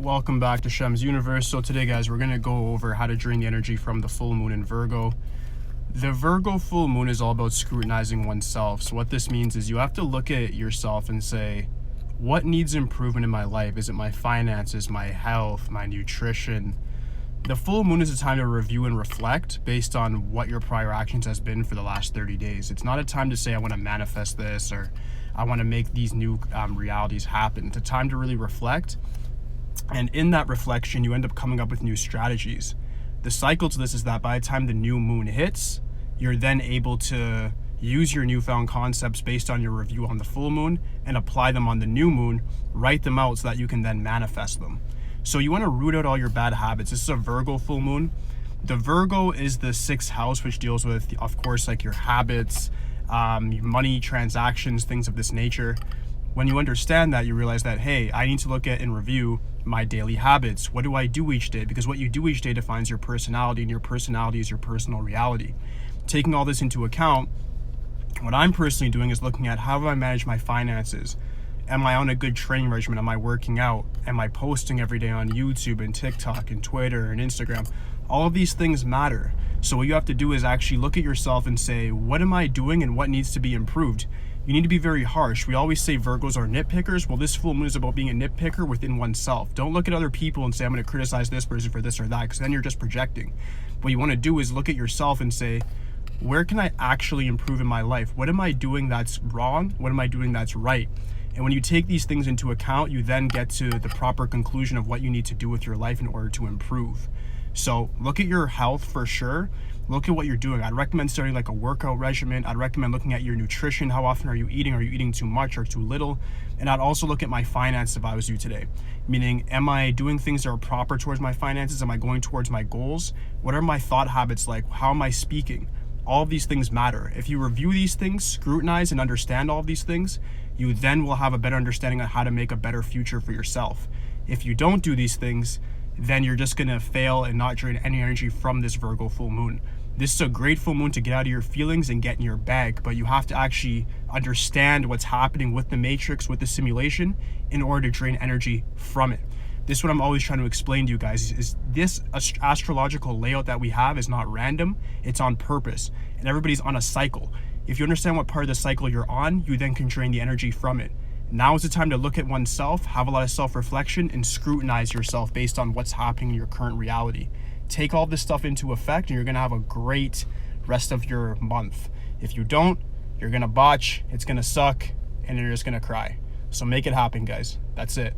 Welcome back to Shemsuniverse. So today, guys, we're going to go over how to drain the energy from the full moon in Virgo. The Virgo full moon is all about scrutinizing oneself. So what this means is you have to look at yourself and say, what needs improvement in my life? Is it my finances, my health, my nutrition? The full moon is a time to review and reflect based on what your prior actions has been for the last 30 days. It's not a time to say, I want to manifest this or I want to make these new realities happen. It's a time to really reflect. And in that reflection, you end up coming up with new strategies. The cycle to this is that by the time the new moon hits, you're then able to use your newfound concepts based on your review on the full moon and apply them on the new moon, write them out so that you can then manifest them. So you want to root out all your bad habits. This is a Virgo full moon. The Virgo is the 6th house, which deals with, of course, like your habits, money, transactions, things of this nature. When you understand that, you realize that, hey, I need to look at and review my daily habits. What do I do each day? Because what you do each day defines your personality, and your personality is your personal reality. Taking all this into account, what I'm personally doing is looking at how do I manage my finances? Am I on a good training regimen? Am I working out? Am I posting every day on YouTube and TikTok and Twitter and Instagram? All of these things matter. So what you have to do is actually look at yourself and say, what am I doing and what needs to be improved? You need to be very harsh. We always say Virgos are nitpickers. Well, this full moon is about being a nitpicker within oneself. Don't look at other people and say, I'm going to criticize this person for this or that, because then you're just projecting. What you want to do is look at yourself and say, where can I actually improve in my life? What am I doing that's wrong? What am I doing that's right? And when you take these things into account, you then get to the proper conclusion of what you need to do with your life in order to improve. So look at your health for sure. Look at what you're doing. I'd recommend starting like a workout regimen. I'd recommend looking at your nutrition. How often are you eating? Are you eating too much or too little? And I'd also look at my finances if I was you today. Meaning, am I doing things that are proper towards my finances? Am I going towards my goals? What are my thought habits like? How am I speaking? All of these things matter. If you review these things, scrutinize and understand all of these things, you then will have a better understanding on how to make a better future for yourself. If you don't do these things, then you're just gonna fail and not drain any energy from this Virgo full moon. This is a great full moon to get out of your feelings and get in your bag, but you have to actually understand what's happening with the matrix, with the simulation, in order to drain energy from it. This is what I'm always trying to explain to you guys, is this astrological layout that we have is not random, it's on purpose, and everybody's on a cycle. If you understand what part of the cycle you're on, you then can drain the energy from it. Now is the time to look at oneself, have a lot of self-reflection, and scrutinize yourself based on what's happening in your current reality. Take all this stuff into effect, and you're gonna have a great rest of your month. If you don't, you're gonna botch, it's gonna suck, and you're just gonna cry. So make it happen, guys. That's it.